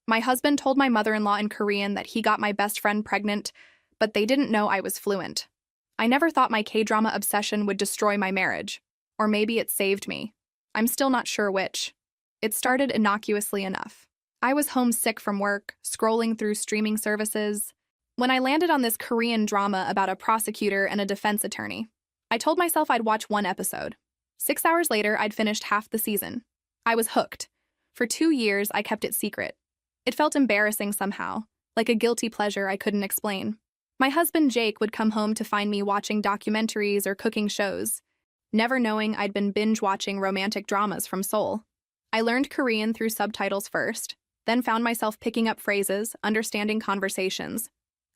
My husband told my mother-in-law in Korean that he got my best friend pregnant, but they didn't know I was fluent. I never thought my K-drama obsession would destroy my marriage. Or maybe it saved me. I'm still not sure which. It started innocuously enough. I was homesick from work, scrolling through streaming services, when I landed on this Korean drama about a prosecutor and a defense attorney. I told myself I'd watch one episode. 6 hours later, I'd finished half the season. I was hooked. For 2 years, I kept it secret. It felt embarrassing somehow, like a guilty pleasure I couldn't explain. My husband Jake would come home to find me watching documentaries or cooking shows, never knowing I'd been binge-watching romantic dramas from Seoul. I learned Korean through subtitles first, then found myself picking up phrases, understanding conversations.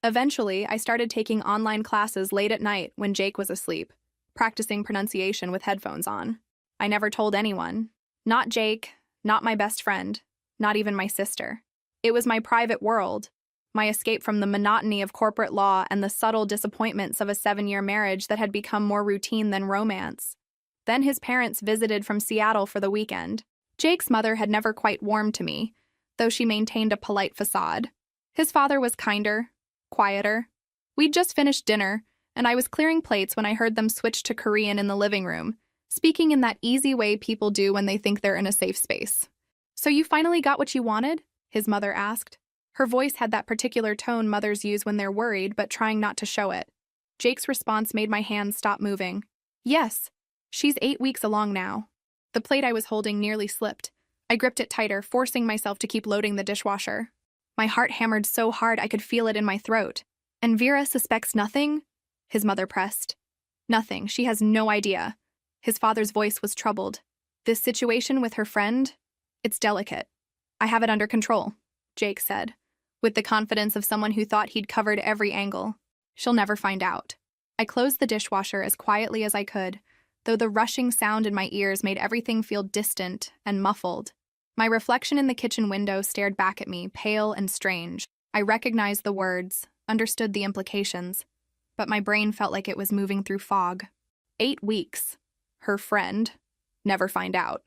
Eventually, I started taking online classes late at night when Jake was asleep, practicing pronunciation with headphones on. I never told anyone. Not Jake, not my best friend, not even my sister. It was my private world, my escape from the monotony of corporate law and the subtle disappointments of a 7-year marriage that had become more routine than romance. Then his parents visited from Seattle for the weekend. Jake's mother had never quite warmed to me, though she maintained a polite facade. His father was kinder, quieter. We'd just finished dinner, and I was clearing plates when I heard them switch to Korean in the living room, speaking in that easy way people do when they think they're in a safe space. "So you finally got what you wanted?" his mother asked. Her voice had that particular tone mothers use when they're worried but trying not to show it. Jake's response made my hands stop moving. "Yes. She's 8 weeks along now." The plate I was holding nearly slipped. I gripped it tighter, forcing myself to keep loading the dishwasher. My heart hammered so hard I could feel it in my throat. "And Vera suspects nothing?" his mother pressed. "Nothing. She has no idea." His father's voice was troubled. "This situation with her friend? It's delicate. I have it under control," Jake said, with the confidence of someone who thought he'd covered every angle. "She'll never find out." I closed the dishwasher as quietly as I could, though the rushing sound in my ears made everything feel distant and muffled. My reflection in the kitchen window stared back at me, pale and strange. I recognized the words, understood the implications, but my brain felt like it was moving through fog. 8 weeks. Her friend. Never find out.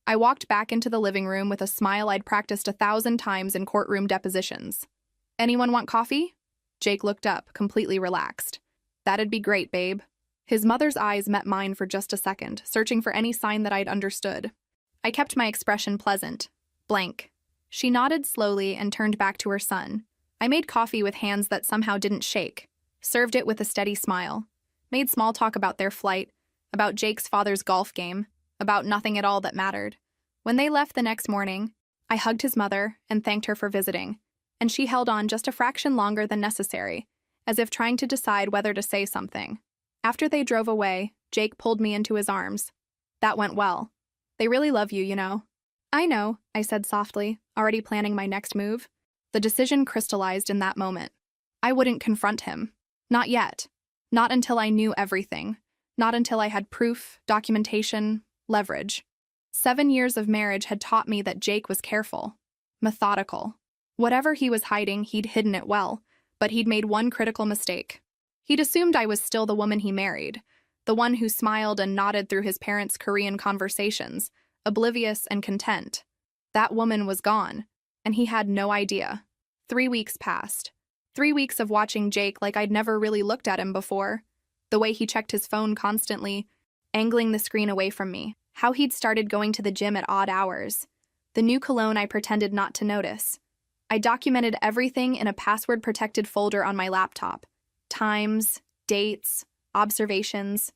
I walked back into the living room with a smile I'd practiced 1,000 times in courtroom depositions. "Anyone want coffee?" Jake looked up, completely relaxed. "That'd be great, babe." His mother's eyes met mine for just a second, searching for any sign that I'd understood. I kept my expression pleasant, blank. She nodded slowly and turned back to her son. I made coffee with hands that somehow didn't shake, served it with a steady smile, made small talk about their flight, about Jake's father's golf game, about nothing at all that mattered. When they left the next morning, I hugged his mother and thanked her for visiting, and she held on just a fraction longer than necessary, as if trying to decide whether to say something. After they drove away, Jake pulled me into his arms. "That went well. They really love you, you know." "I know," I said softly, already planning my next move. The decision crystallized in that moment. I wouldn't confront him. Not yet. Not until I knew everything. Not until I had proof, documentation, leverage. 7 years of marriage had taught me that Jake was careful, methodical. Whatever he was hiding, he'd hidden it well, but he'd made one critical mistake. He'd assumed I was still the woman he married, the one who smiled and nodded through his parents' Korean conversations, oblivious and content. That woman was gone, and he had no idea. 3 weeks passed. 3 weeks of watching Jake like I'd never really looked at him before. The way he checked his phone constantly, angling the screen away from me. How he'd started going to the gym at odd hours. The new cologne I pretended not to notice. I documented everything in a password-protected folder on my laptop. Times, dates, observations.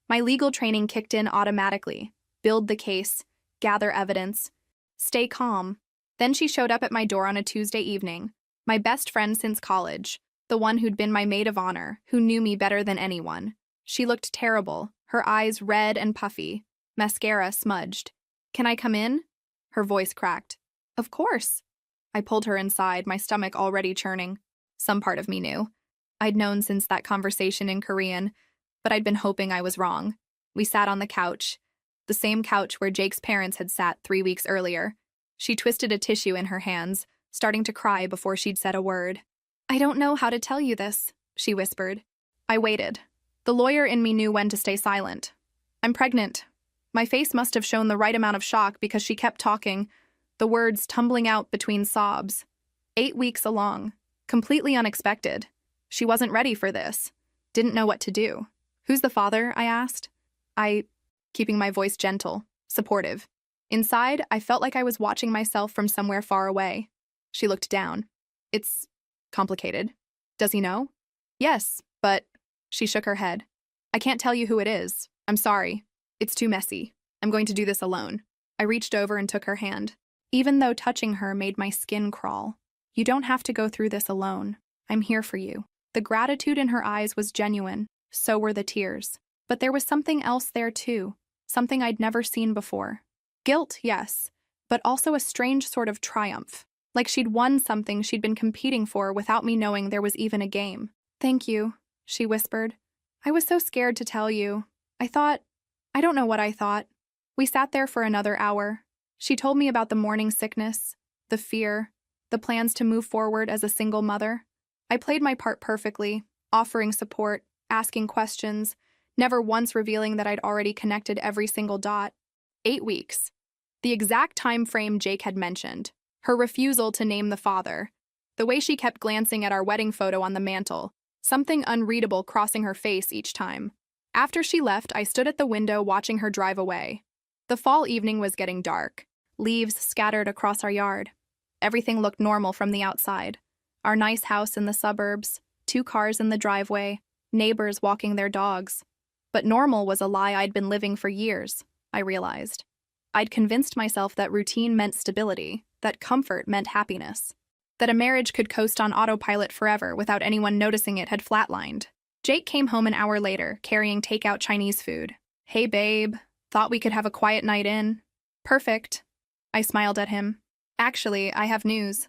My legal training kicked in automatically. Build the case, gather evidence, stay calm. Then she showed up at my door on a Tuesday evening, my best friend since college, the one who'd been my maid of honor, who knew me better than anyone. She looked terrible, her eyes red and puffy, mascara smudged. "Can I come in?" Her voice cracked. "Of course." I pulled her inside, my stomach already churning. Some part of me knew. I'd known since that conversation in Korean, but I'd been hoping I was wrong. We sat on the couch, the same couch where Jake's parents had sat 3 weeks earlier. She twisted a tissue in her hands, starting to cry before she'd said a word. "I don't know how to tell you this," she whispered. I waited. The lawyer in me knew when to stay silent. "I'm pregnant." My face must have shown the right amount of shock because she kept talking, the words tumbling out between sobs. 8 weeks along. Completely unexpected. She wasn't ready for this. Didn't know what to do. Who's the father? I asked. Keeping my voice gentle, supportive. Inside, I felt like I was watching myself from somewhere far away. She looked down. It's complicated. Does he know? Yes, but she shook her head. I can't tell you who it is. I'm sorry. It's too messy. I'm going to do this alone. I reached over and took her hand. Even though touching her made my skin crawl. You don't have to go through this alone. I'm here for you. The gratitude in her eyes was genuine. So were the tears. But there was something else there too. Something I'd never seen before. Guilt, yes, but also a strange sort of triumph. Like she'd won something she'd been competing for without me knowing there was even a game. Thank you, she whispered. I was so scared to tell you. I don't know what I thought. We sat there for another hour. She told me about the morning sickness, the fear, the plans to move forward as a single mother. I played my part perfectly, offering support, asking questions, never once revealing that I'd already connected every single dot. 8 weeks. The exact time frame Jake had mentioned. Her refusal to name the father. The way she kept glancing at our wedding photo on the mantle. Something unreadable crossing her face each time. After she left, I stood at the window watching her drive away. The fall evening was getting dark. Leaves scattered across our yard. Everything looked normal from the outside. Our nice house in the suburbs, 2 cars in the driveway, neighbors walking their dogs. But normal was a lie I'd been living for years, I realized. I'd convinced myself that routine meant stability, that comfort meant happiness, that a marriage could coast on autopilot forever without anyone noticing it had flatlined. Jake came home an hour later, carrying takeout Chinese food. Hey, babe. Thought we could have a quiet night in. Perfect. I smiled at him. Actually, I have news.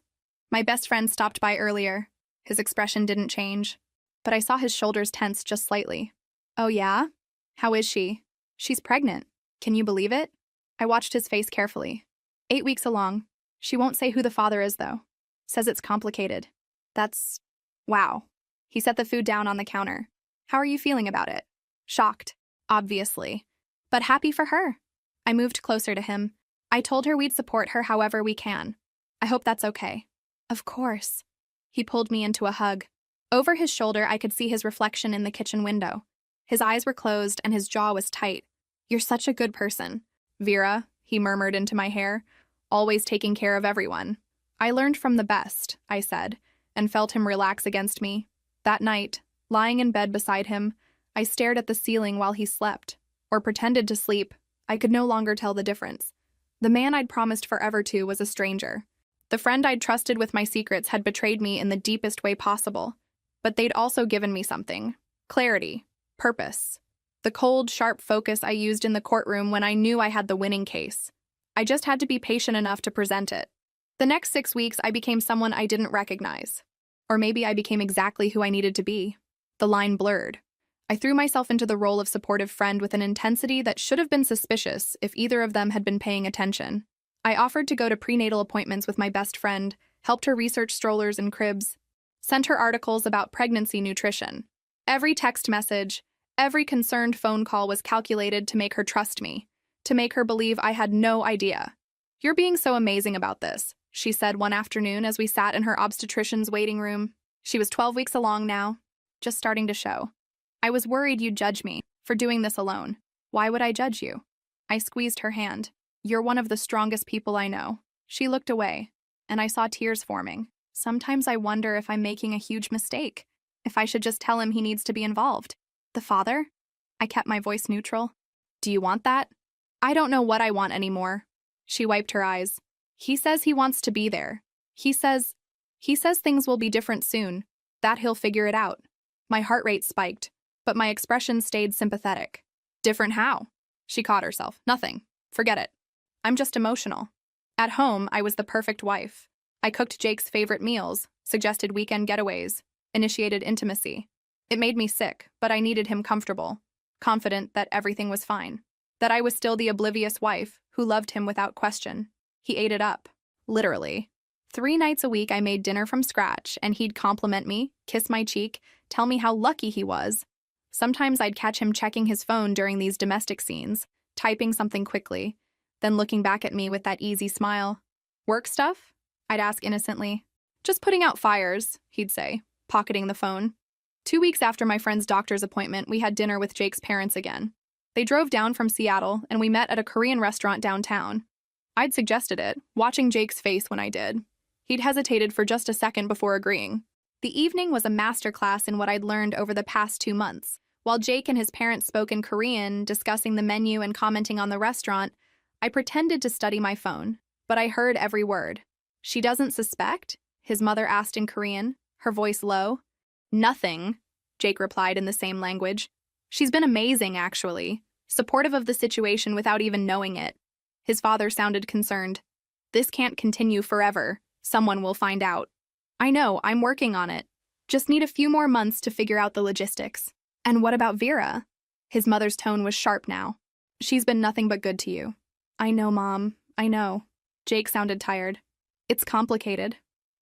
My best friend stopped by earlier. His expression didn't change, but I saw his shoulders tense just slightly. Oh yeah? How is she? She's pregnant. Can you believe it? I watched his face carefully. 8 weeks along. She won't say who the father is, though. Says it's complicated. That's... wow. He set the food down on the counter. How are you feeling about it? Shocked, obviously. But happy for her. I moved closer to him. I told her we'd support her however we can. I hope that's okay. Of course. He pulled me into a hug. Over his shoulder, I could see his reflection in the kitchen window. His eyes were closed and his jaw was tight. You're such a good person. Vera, he murmured into my hair, always taking care of everyone. I learned from the best, I said, and felt him relax against me. That night, lying in bed beside him, I stared at the ceiling while he slept, or pretended to sleep. I could no longer tell the difference. The man I'd promised forever to was a stranger. The friend I'd trusted with my secrets had betrayed me in the deepest way possible. But they'd also given me something. Clarity. Purpose. The cold, sharp focus I used in the courtroom when I knew I had the winning case. I just had to be patient enough to present it. The next 6 weeks, I became someone I didn't recognize. Or maybe I became exactly who I needed to be. The line blurred. I threw myself into the role of supportive friend with an intensity that should have been suspicious if either of them had been paying attention. I offered to go to prenatal appointments with my best friend, helped her research strollers and cribs, sent her articles about pregnancy nutrition. Every text message, every concerned phone call was calculated to make her trust me, to make her believe I had no idea. You're being so amazing about this, she said one afternoon as we sat in her obstetrician's waiting room. She was 12 weeks along now, just starting to show. I was worried you'd judge me for doing this alone. Why would I judge you? I squeezed her hand. You're one of the strongest people I know. She looked away, and I saw tears forming. Sometimes I wonder if I'm making a huge mistake, if I should just tell him he needs to be involved. The father? I kept my voice neutral. Do you want that? I don't know what I want anymore. She wiped her eyes. He says he wants to be there. He says things will be different soon, that he'll figure it out. My heart rate spiked, but my expression stayed sympathetic. Different how? She caught herself. Nothing. Forget it. I'm just emotional. At home, I was the perfect wife. I cooked Jake's favorite meals, suggested weekend getaways, initiated intimacy. It made me sick, but I needed him comfortable, confident that everything was fine, that I was still the oblivious wife who loved him without question. He ate it up, literally. 3 nights a week I made dinner from scratch, and he'd compliment me, kiss my cheek, tell me how lucky he was. Sometimes I'd catch him checking his phone during these domestic scenes, typing something quickly, then looking back at me with that easy smile. Work stuff? I'd ask innocently. Just putting out fires, he'd say, pocketing the phone. 2 weeks after my friend's doctor's appointment, we had dinner with Jake's parents again. They drove down from Seattle, and we met at a Korean restaurant downtown. I'd suggested it, watching Jake's face when I did. He'd hesitated for just a second before agreeing. The evening was a masterclass in what I'd learned over the past 2 months. While Jake and his parents spoke in Korean, discussing the menu and commenting on the restaurant, I pretended to study my phone, but I heard every word. "She doesn't suspect?" his mother asked in Korean, her voice low. "Nothing," Jake replied in the same language. "She's been amazing, actually. Supportive of the situation without even knowing it." His father sounded concerned. "This can't continue forever. Someone will find out." "I know, I'm working on it. Just need a few more months to figure out the logistics." "And what about Vera?" His mother's tone was sharp now. "She's been nothing but good to you." "I know, Mom. I know." Jake sounded tired. "It's complicated."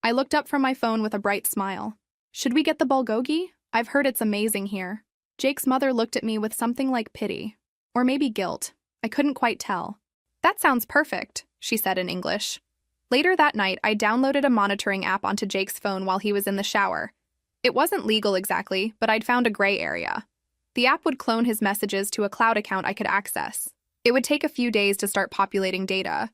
I looked up from my phone with a bright smile. "Should we get the bulgogi? I've heard it's amazing here." Jake's mother looked at me with something like pity. Or maybe guilt. I couldn't quite tell. "That sounds perfect," she said in English. Later that night, I downloaded a monitoring app onto Jake's phone while he was in the shower. It wasn't legal exactly, but I'd found a gray area. The app would clone his messages to a cloud account I could access. It would take a few days to start populating data,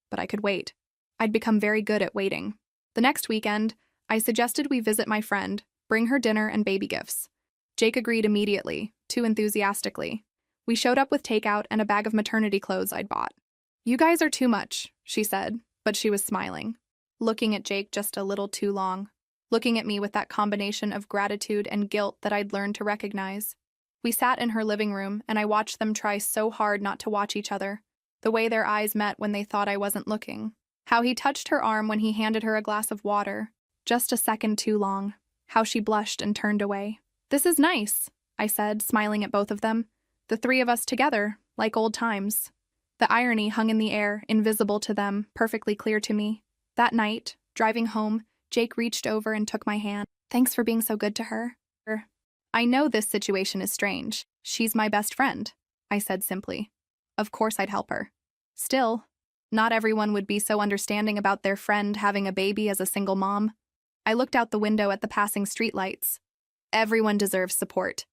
but I could wait. I'd become very good at waiting. The next weekend, I suggested we visit my friend, bring her dinner and baby gifts. Jake agreed immediately, too enthusiastically. We showed up with takeout and a bag of maternity clothes I'd bought. "You guys are too much," she said, but she was smiling. Looking at Jake just a little too long. Looking at me with that combination of gratitude and guilt that I'd learned to recognize. We sat in her living room, and I watched them try so hard not to watch each other. The way their eyes met when they thought I wasn't looking. How he touched her arm when he handed her a glass of water. Just a second too long. How she blushed and turned away. "This is nice," I said, smiling at both of them. The three of us together, like old times. The irony hung in the air, invisible to them, perfectly clear to me. That night, driving home, Jake reached over and took my hand. "Thanks for being so good to her." "I know this situation is strange. She's my best friend," I said simply. Of course I'd help her. Still, not everyone would be so understanding about their friend having a baby as a single mom. I looked out the window at the passing streetlights. Everyone deserves support,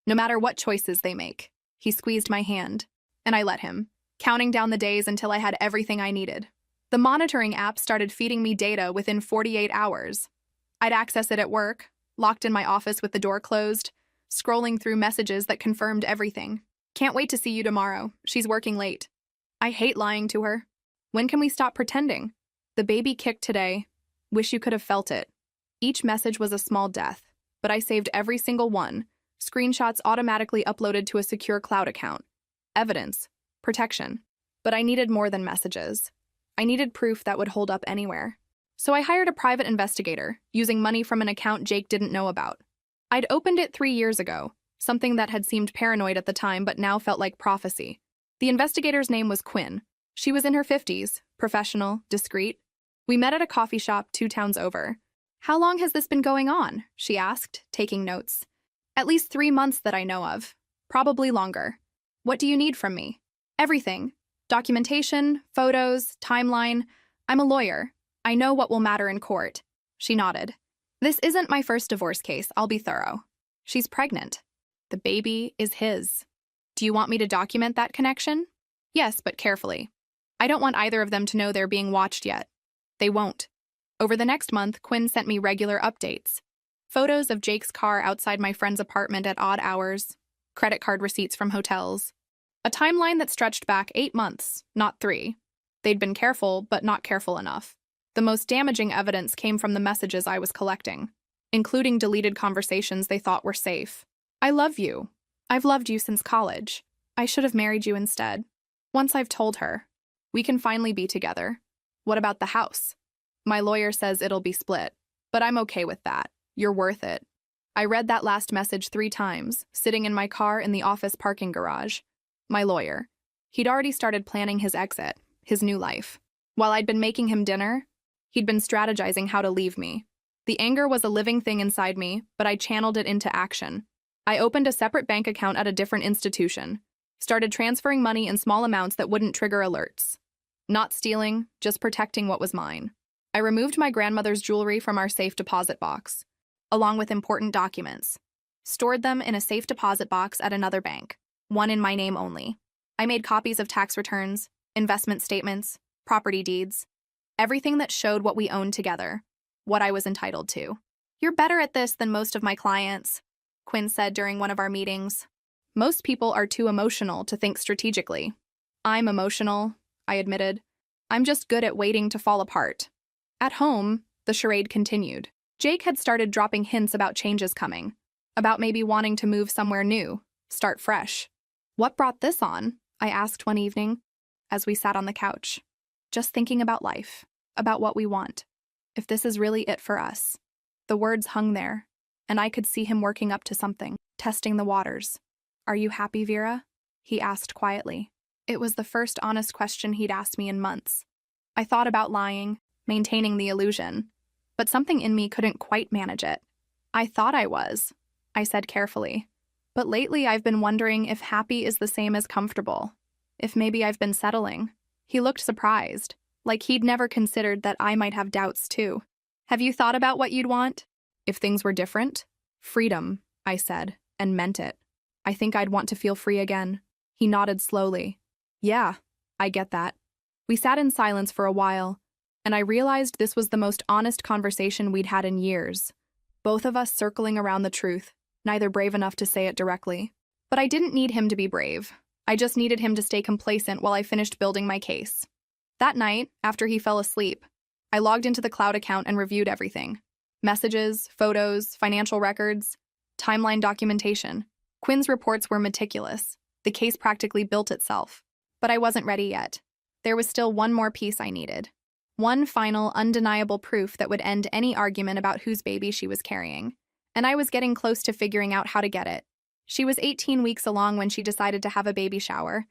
no matter what choices they make. He squeezed my hand, and I let him, counting down the days until I had everything I needed. The monitoring app started feeding me data within 48 hours. I'd access it at work, locked in my office with the door closed, scrolling through messages that confirmed everything. "Can't wait to see you tomorrow. She's working late." I hate lying to her. "When can we stop pretending?" "The baby kicked today. Wish you could have felt it." Each message was a small death, but I saved every single one. Screenshots automatically uploaded to a secure cloud account. Evidence. Protection. But I needed more than messages. I needed proof that would hold up anywhere. So I hired a private investigator, using money from an account Jake didn't know about. I'd opened it 3 years ago, something that had seemed paranoid at the time but now felt like prophecy. The investigator's name was Quinn. She was in her 50s, professional, discreet. We met at a coffee shop 2 towns over. "How long has this been going on?" she asked, taking notes. "At least 3 months that I know of. Probably longer." "What do you need from me?" "Everything. Documentation, photos, timeline. I'm a lawyer. I know what will matter in court." She nodded. "This isn't my first divorce case. I'll be thorough." "She's pregnant. The baby is his. Do you want me to document that connection?" "Yes, but carefully. I don't want either of them to know they're being watched yet." "They won't." Over the next month, Quinn sent me regular updates. Photos of Jake's car outside my friend's apartment at odd hours. Credit card receipts from hotels. A timeline that stretched back 8 months, not 3. They'd been careful, but not careful enough. The most damaging evidence came from the messages I was collecting, including deleted conversations they thought were safe. "I love you. I've loved you since college. I should have married you instead." Once I've told her, "We can finally be together." "What about the house?" "My lawyer says it'll be split, but I'm okay with that. You're worth it." I read that last message 3 times, sitting in my car in the office parking garage. My lawyer. He'd already started planning his exit, his new life. While I'd been making him dinner, he'd been strategizing how to leave me. The anger was a living thing inside me, but I channeled it into action. I opened a separate bank account at a different institution, started transferring money in small amounts that wouldn't trigger alerts. Not stealing, just protecting what was mine. I removed my grandmother's jewelry from our safe deposit box, along with important documents, stored them in a safe deposit box at another bank, one in my name only. I made copies of tax returns, investment statements, property deeds, everything that showed what we owned together, what I was entitled to. "You're better at this than most of my clients," Quinn said during one of our meetings. "Most people are too emotional to think strategically." "I'm emotional," I admitted. "I'm just good at waiting to fall apart." At home, the charade continued. Jake had started dropping hints about changes coming, about maybe wanting to move somewhere new, start fresh. "What brought this on?" I asked one evening, as we sat on the couch. "Just thinking about life, about what we want. If this is really it for us." The words hung there, and I could see him working up to something, testing the waters. "Are you happy, Vera?" he asked quietly. It was the first honest question he'd asked me in months. I thought about lying, maintaining the illusion, but something in me couldn't quite manage it. "I thought I was," I said carefully. "But lately I've been wondering if happy is the same as comfortable. If maybe I've been settling." He looked surprised, like he'd never considered that I might have doubts too. "Have you thought about what you'd want if things were different?" "Freedom," I said, and meant it. "I think I'd want to feel free again." He nodded slowly. "Yeah, I get that." We sat in silence for a while, and I realized this was the most honest conversation we'd had in years. Both of us circling around the truth, neither brave enough to say it directly. But I didn't need him to be brave. I just needed him to stay complacent while I finished building my case. That night, after he fell asleep, I logged into the cloud account and reviewed everything. Messages, photos, financial records, timeline documentation. Quinn's reports were meticulous. The case practically built itself. But I wasn't ready yet. There was still one more piece I needed. One final, undeniable proof that would end any argument about whose baby she was carrying. And I was getting close to figuring out how to get it. She was 18 weeks along when she decided to have a baby shower.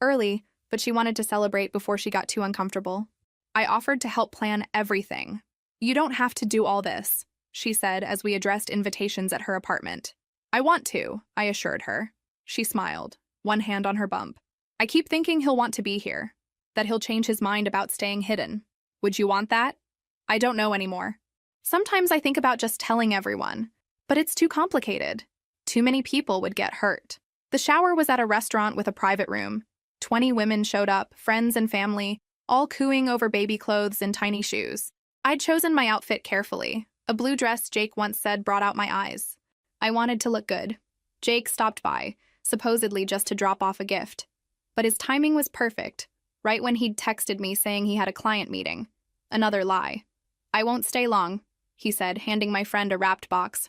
Early, but she wanted to celebrate before she got too uncomfortable. I offered to help plan everything. "You don't have to do all this," she said as we addressed invitations at her apartment. "I want to," I assured her. She smiled, one hand on her bump. "I keep thinking he'll want to be here, that he'll change his mind about staying hidden. Would you want that?" "I don't know anymore. Sometimes I think about just telling everyone, but it's too complicated. Too many people would get hurt." The shower was at a restaurant with a private room. 20 women showed up, friends and family, all cooing over baby clothes and tiny shoes. I'd chosen my outfit carefully. A blue dress Jake once said brought out my eyes. I wanted to look good. Jake stopped by, supposedly just to drop off a gift. But his timing was perfect, right when he'd texted me saying he had a client meeting. Another lie. "I won't stay long," he said, handing my friend a wrapped box.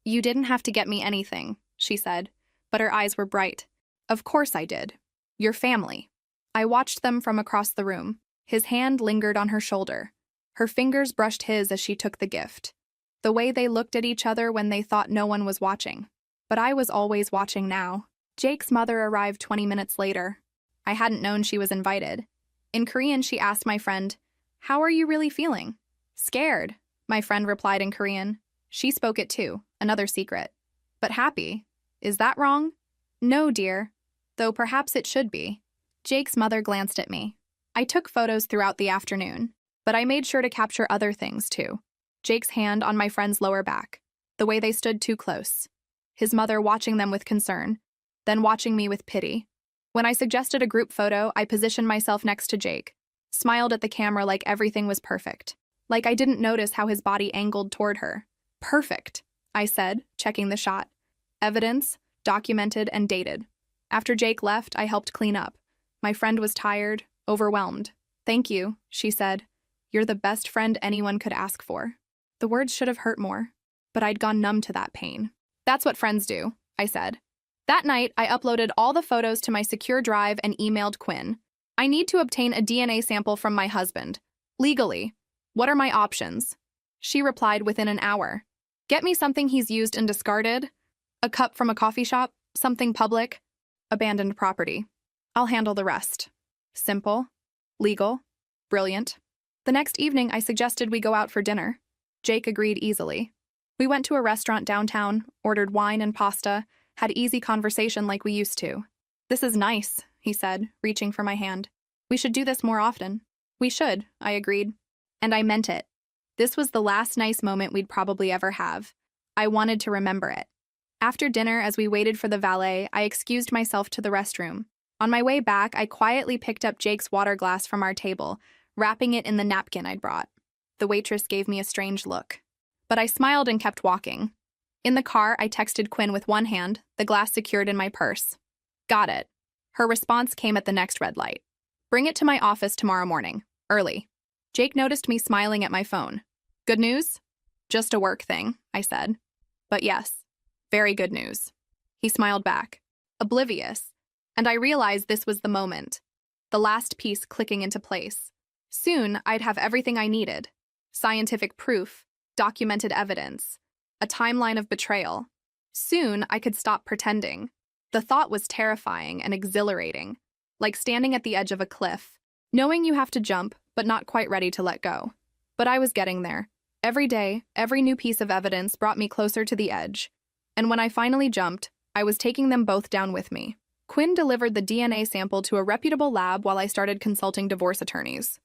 "You didn't have to get me anything," she said, but her eyes were bright. "Of course I did. Your family." I watched them from across the room. His hand lingered on her shoulder. Her fingers brushed his as she took the gift. The way they looked at each other when they thought no one was watching. But I was always watching now. Jake's mother arrived 20 minutes later. I hadn't known she was invited. In Korean, she asked my friend, "How are you really feeling?" "Scared," my friend replied in Korean. She spoke it too, another secret. "But happy. Is that wrong?" "No, dear. Though perhaps it should be." Jake's mother glanced at me. I took photos throughout the afternoon, but I made sure to capture other things too. Jake's hand on my friend's lower back, the way they stood too close. His mother watching them with concern, then watching me with pity. When I suggested a group photo, I positioned myself next to Jake, smiled at the camera like everything was perfect. Like I didn't notice how his body angled toward her. "Perfect," I said, checking the shot. Evidence, documented and dated. After Jake left, I helped clean up. My friend was tired, overwhelmed. "Thank you," she said. "You're the best friend anyone could ask for." The words should have hurt more, but I'd gone numb to that pain. "That's what friends do," I said. That night, I uploaded all the photos to my secure drive and emailed Quinn. "I need to obtain a DNA sample from my husband. Legally. What are my options?" She replied within an hour. "Get me something he's used and discarded. A cup from a coffee shop, something public, abandoned property. I'll handle the rest." Simple, legal, brilliant. The next evening, I suggested we go out for dinner. Jake agreed easily. We went to a restaurant downtown, ordered wine and pasta, had easy conversation like we used to. "This is nice," he said, reaching for my hand. "We should do this more often." "We should," I agreed. And I meant it. This was the last nice moment we'd probably ever have. I wanted to remember it. After dinner, as we waited for the valet, I excused myself to the restroom. On my way back, I quietly picked up Jake's water glass from our table, wrapping it in the napkin I'd brought. The waitress gave me a strange look. But I smiled and kept walking. In the car, I texted Quinn with one hand, the glass secured in my purse. Got it. Her response came at the next red light. Bring it to my office tomorrow morning, early. Jake noticed me smiling at my phone. Good news? Just a work thing, I said. But yes, very good news. He smiled back, oblivious, and I realized this was the moment, the last piece clicking into place. Soon, I'd have everything I needed. Scientific proof, documented evidence, a timeline of betrayal. Soon, I could stop pretending. The thought was terrifying and exhilarating, like standing at the edge of a cliff, knowing you have to jump, but not quite ready to let go. But I was getting there. Every day, every new piece of evidence brought me closer to the edge. And when I finally jumped, I was taking them both down with me. Quinn delivered the DNA sample to a reputable lab while I started consulting divorce attorneys.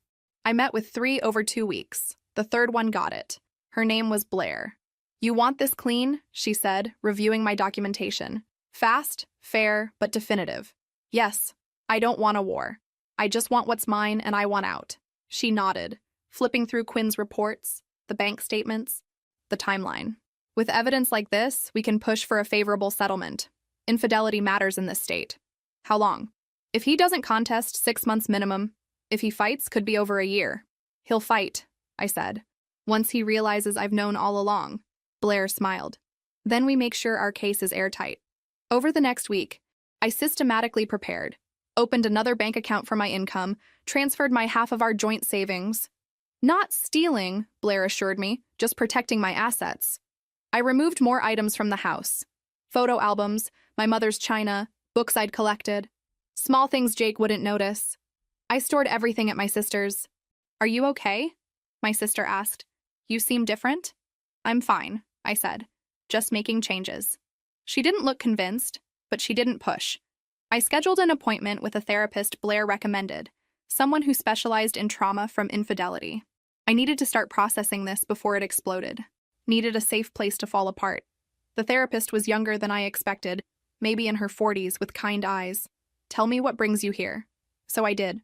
I met with 3 over 2 weeks. The third one got it. Her name was Blair. You want this clean? She said, reviewing my documentation. Fast, fair, but definitive. Yes, I don't want a war. I just want what's mine and I want out. She nodded, flipping through Quinn's reports, the bank statements, the timeline. With evidence like this, we can push for a favorable settlement. Infidelity matters in this state. How long? If he doesn't contest, 6 months minimum. If he fights, could be over a year. He'll fight, I said. Once he realizes I've known all along. Blair smiled. Then we make sure our case is airtight. Over the next week, I systematically prepared, opened another bank account for my income, transferred my half of our joint savings. Not stealing, Blair assured me, just protecting my assets. I removed more items from the house. Photo albums, my mother's china, books I'd collected. Small things Jake wouldn't notice. I stored everything at my sister's. Are you okay? My sister asked. You seem different? I'm fine, I said, just making changes. She didn't look convinced, but she didn't push. I scheduled an appointment with a therapist Blair recommended, someone who specialized in trauma from infidelity. I needed to start processing this before it exploded. Needed a safe place to fall apart. The therapist was younger than I expected, maybe in her 40s with kind eyes. Tell me what brings you here. So I did.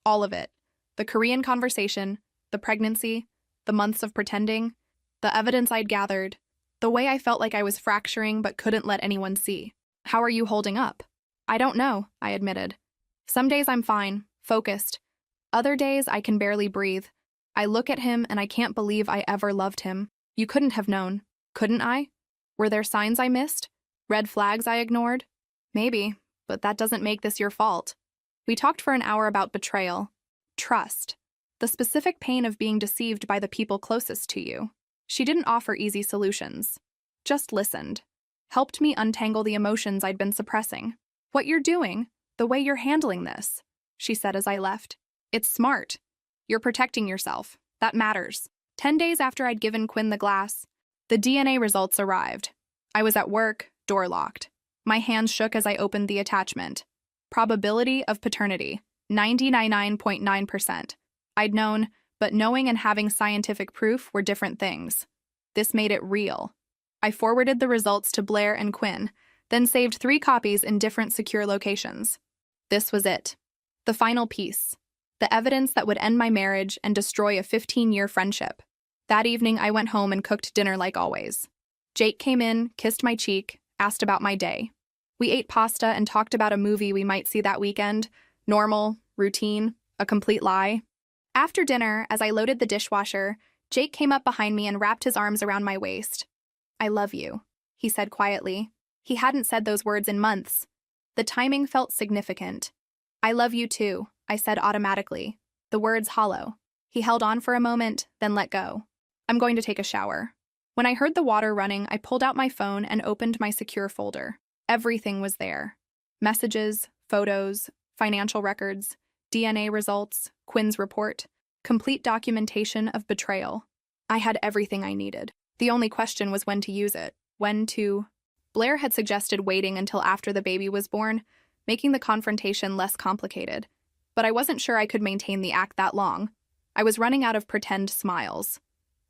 All of it. The Korean conversation, the pregnancy, the months of pretending, the evidence I'd gathered, the way I felt like I was fracturing but couldn't let anyone see. How are you holding up? I don't know, I admitted. Some days I'm fine, focused. Other days I can barely breathe. I look at him and I can't believe I ever loved him. You couldn't have known, couldn't I? Were there signs I missed? Red flags I ignored? Maybe, but that doesn't make this your fault. We talked for an hour about betrayal, trust, the specific pain of being deceived by the people closest to you. She didn't offer easy solutions, just listened, helped me untangle the emotions I'd been suppressing. What you're doing, the way you're handling this, she said as I left. It's smart. You're protecting yourself. That matters. 10 days after I'd given Quinn the glass, the DNA results arrived. I was at work, door locked. My hands shook as I opened the attachment. Probability of paternity, 99.9%. I'd known, but knowing and having scientific proof were different things. This made it real. I forwarded the results to Blair and Quinn, then saved 3 copies in different secure locations. This was it. The final piece. The evidence that would end my marriage and destroy a 15-year friendship. That evening, I went home and cooked dinner like always. Jake came in, kissed my cheek, asked about my day. We ate pasta and talked about a movie we might see that weekend. Normal, routine, a complete lie. After dinner, as I loaded the dishwasher, Jake came up behind me and wrapped his arms around my waist. I love you, he said quietly. He hadn't said those words in months. The timing felt significant. I love you too, I said automatically, the words hollow. He held on for a moment, then let go. I'm going to take a shower. When I heard the water running, I pulled out my phone and opened my secure folder. Everything was there. Messages, photos, financial records, DNA results, Quinn's report, complete documentation of betrayal. I had everything I needed. The only question was when to use it. Blair had suggested waiting until after the baby was born, making the confrontation less complicated. But I wasn't sure I could maintain the act that long. I was running out of pretend smiles.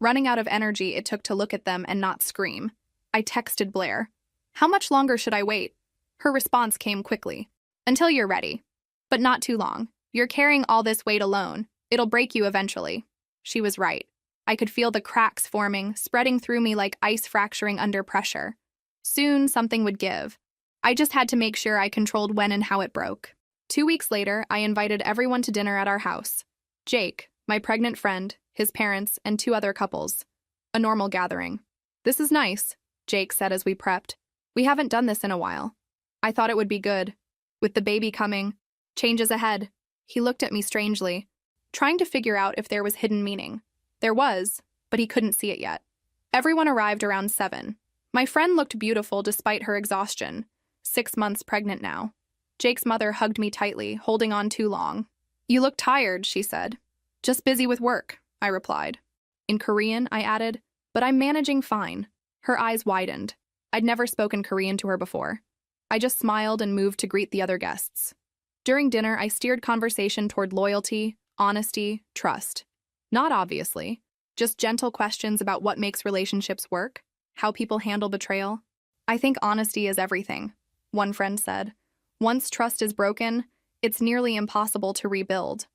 running out of energy it took to look at them and not scream. I texted Blair. How much longer should I wait? Her response came quickly. Until you're ready. But not too long. You're carrying all this weight alone. It'll break you eventually. She was right. I could feel the cracks forming, spreading through me like ice fracturing under pressure. Soon, something would give. I just had to make sure I controlled when and how it broke. 2 weeks later, I invited everyone to dinner at our house. Jake, my pregnant friend, his parents, and 2 other couples. A normal gathering. This is nice, Jake said as we prepped. We haven't done this in a while. I thought it would be good. With the baby coming, changes ahead. He looked at me strangely, trying to figure out if there was hidden meaning. There was, but he couldn't see it yet. Everyone arrived around 7. My friend looked beautiful despite her exhaustion. 6 months pregnant now. Jake's mother hugged me tightly, holding on too long. You look tired, she said. Just busy with work, I replied. In Korean, I added, but I'm managing fine. Her eyes widened. I'd never spoken Korean to her before. I just smiled and moved to greet the other guests. During dinner, I steered conversation toward loyalty, honesty, trust. Not obviously, just gentle questions about what makes relationships work, how people handle betrayal. I think honesty is everything, one friend said. Once trust is broken, it's nearly impossible to rebuild.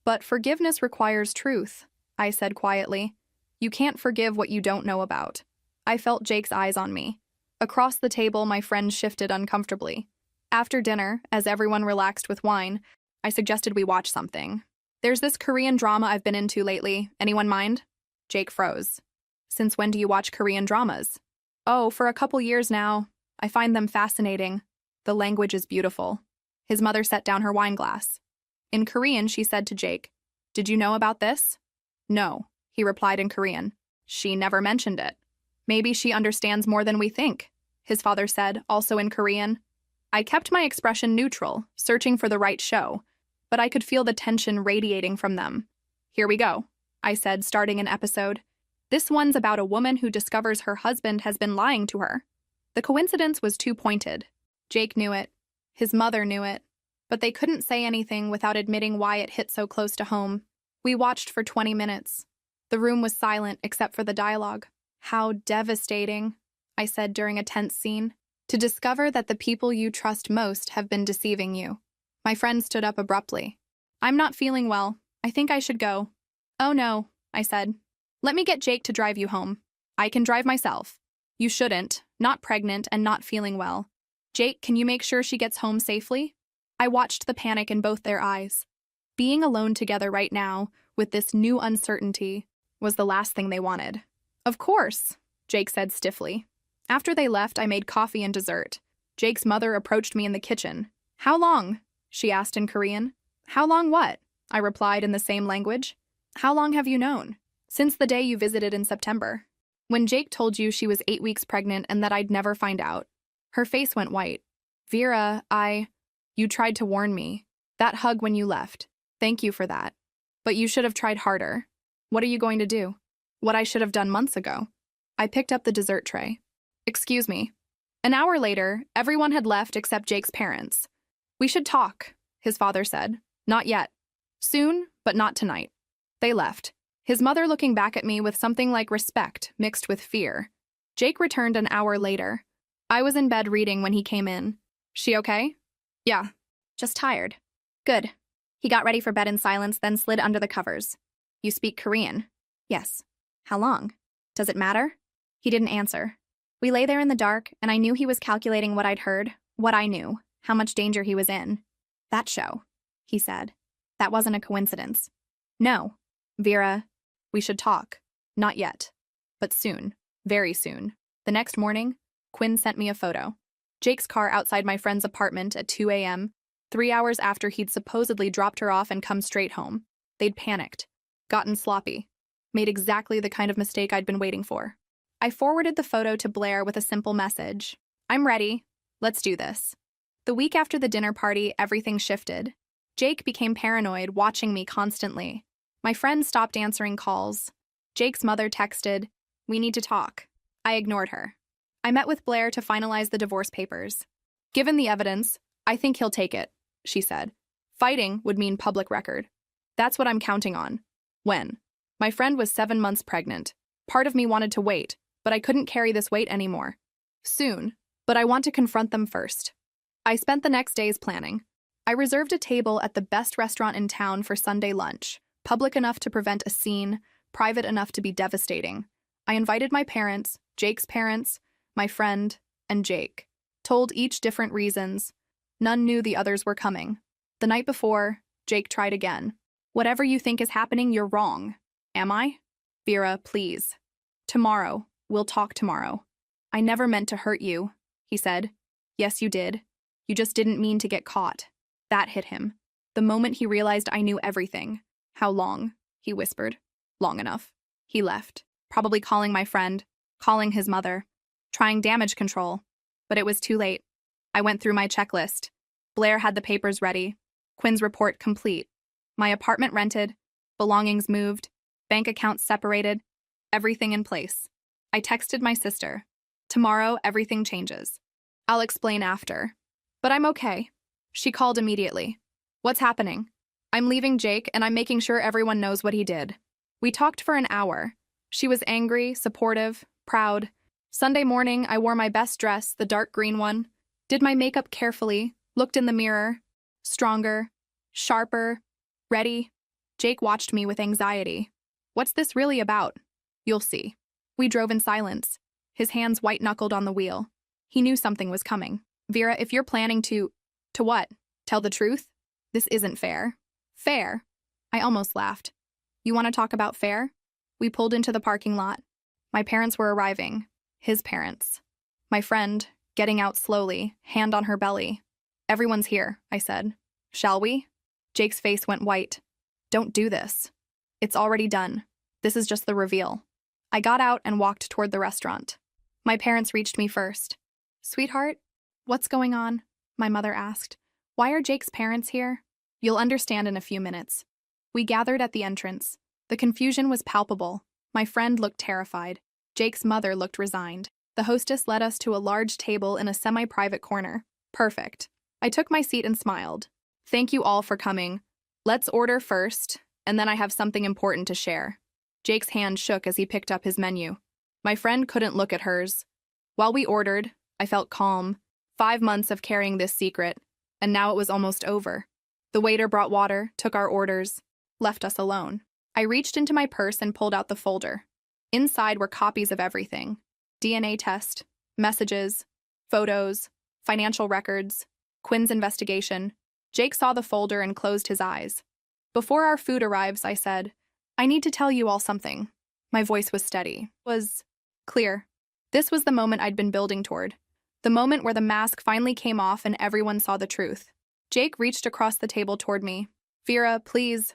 But forgiveness requires truth, I said quietly. You can't forgive what you don't know about. I felt Jake's eyes on me. Across the table, my friend shifted uncomfortably. After dinner, as everyone relaxed with wine, I suggested we watch something. There's this Korean drama I've been into lately. Anyone mind? Jake froze. Since when do you watch Korean dramas? Oh, for a couple years now. I find them fascinating. The language is beautiful. His mother set down her wine glass. In Korean, she said to Jake, Did you know about this? No, he replied in Korean. She never mentioned it. Maybe she understands more than we think, his father said, also in Korean. I kept my expression neutral, searching for the right show, but I could feel the tension radiating from them. Here we go, I said, starting an episode. This one's about a woman who discovers her husband has been lying to her. The coincidence was too pointed. Jake knew it. His mother knew it. But they couldn't say anything without admitting why it hit so close to home. We watched for 20 minutes. The room was silent except for the dialogue. How devastating, I said during a tense scene. To discover that the people you trust most have been deceiving you. My friend stood up abruptly. I'm not feeling well. I think I should go. Oh no, I said. Let me get Jake to drive you home. I can drive myself. You shouldn't, not pregnant and not feeling well. Jake, can you make sure she gets home safely? I watched the panic in both their eyes. Being alone together right now, with this new uncertainty, was the last thing they wanted. Of course, Jake said stiffly. After they left, I made coffee and dessert. Jake's mother approached me in the kitchen. How long? She asked in Korean. How long what? I replied in the same language. How long have you known? Since the day you visited in September. When Jake told you she was 8 weeks pregnant and that I'd never find out. Her face went white. Vera, You tried to warn me. That hug when you left. Thank you for that. But you should have tried harder. What are you going to do? What I should have done months ago. I picked up the dessert tray. Excuse me. An hour later, everyone had left except Jake's parents. We should talk, his father said. Not yet. Soon, but not tonight. They left, his mother looking back at me with something like respect mixed with fear. Jake returned an hour later. I was in bed reading when he came in. She okay? Yeah. Just tired. Good. He got ready for bed in silence, then slid under the covers. You speak Korean? Yes. How long? Does it matter? He didn't answer. We lay there in the dark, and I knew he was calculating what I'd heard, what I knew, how much danger he was in. That show, he said. That wasn't a coincidence. No. Vera, we should talk. Not yet. But soon. Very soon. The next morning, Quinn sent me a photo. Jake's car outside my friend's apartment at 2 a.m., 3 hours after he'd supposedly dropped her off and come straight home. They'd panicked, gotten sloppy, made exactly the kind of mistake I'd been waiting for. I forwarded the photo to Blair with a simple message. I'm ready. Let's do this. The week after the dinner party, everything shifted. Jake became paranoid, watching me constantly. My friend stopped answering calls. Jake's mother texted, "We need to talk." I ignored her. I met with Blair to finalize the divorce papers. Given the evidence, I think he'll take it, she said. Fighting would mean public record. That's what I'm counting on. When? My friend was 7 months pregnant. Part of me wanted to wait, but I couldn't carry this weight anymore. Soon, but I want to confront them first. I spent the next days planning. I reserved a table at the best restaurant in town for Sunday lunch, public enough to prevent a scene, private enough to be devastating. I invited my parents, Jake's parents, my friend, and Jake. Told each different reasons. None knew the others were coming. The night before, Jake tried again. Whatever you think is happening, you're wrong. Am I? Vera, please. Tomorrow. We'll talk tomorrow. I never meant to hurt you, he said. Yes, you did. You just didn't mean to get caught. That hit him. The moment he realized I knew everything. How long? He whispered. Long enough. He left, probably calling my friend, calling his mother, trying damage control. But it was too late. I went through my checklist. Blair had the papers ready. Quinn's report complete. My apartment rented. Belongings moved. Bank accounts separated. Everything in place. I texted my sister. Tomorrow, everything changes. I'll explain after. But I'm okay. She called immediately. What's happening? I'm leaving Jake and I'm making sure everyone knows what he did. We talked for an hour. She was angry, supportive, proud. Sunday morning, I wore my best dress, the dark green one, did my makeup carefully, looked in the mirror. Stronger, sharper, ready. Jake watched me with anxiety. What's this really about? You'll see. We drove in silence. His hands white-knuckled on the wheel. He knew something was coming. Vera, if you're planning to what? Tell the truth? This isn't fair. Fair? I almost laughed. You want to talk about fair? We pulled into the parking lot. My parents were arriving. His parents. My friend, getting out slowly, hand on her belly. Everyone's here, I said. Shall we? Jake's face went white. Don't do this. It's already done. This is just the reveal. I got out and walked toward the restaurant. My parents reached me first. Sweetheart, what's going on? My mother asked. Why are Jake's parents here? You'll understand in a few minutes. We gathered at the entrance. The confusion was palpable. My friend looked terrified. Jake's mother looked resigned. The hostess led us to a large table in a semi-private corner. Perfect. I took my seat and smiled. Thank you all for coming. Let's order first, and then I have something important to share. Jake's hand shook as he picked up his menu. My friend couldn't look at hers. While we ordered, I felt calm. 5 months of carrying this secret, and now it was almost over. The waiter brought water, took our orders, left us alone. I reached into my purse and pulled out the folder. Inside were copies of everything. DNA test, messages, photos, financial records, Quinn's investigation. Jake saw the folder and closed his eyes. Before our food arrives, I said, I need to tell you all something. My voice was steady, was clear. This was the moment I'd been building toward. The moment where the mask finally came off and everyone saw the truth. Jake reached across the table toward me. Vera, please.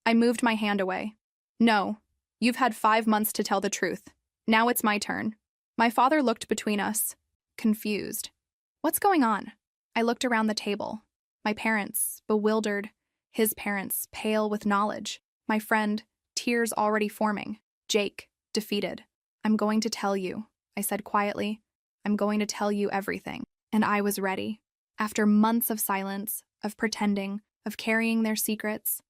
I moved my hand away. No, you've had 5 months to tell the truth. Now it's my turn. My father looked between us, confused. What's going on? I looked around the table. My parents, bewildered. His parents, pale with knowledge. My friend, tears already forming. Jake, defeated. I'm going to tell you, I said quietly. I'm going to tell you everything. And I was ready. After months of silence, of pretending, of carrying their secrets,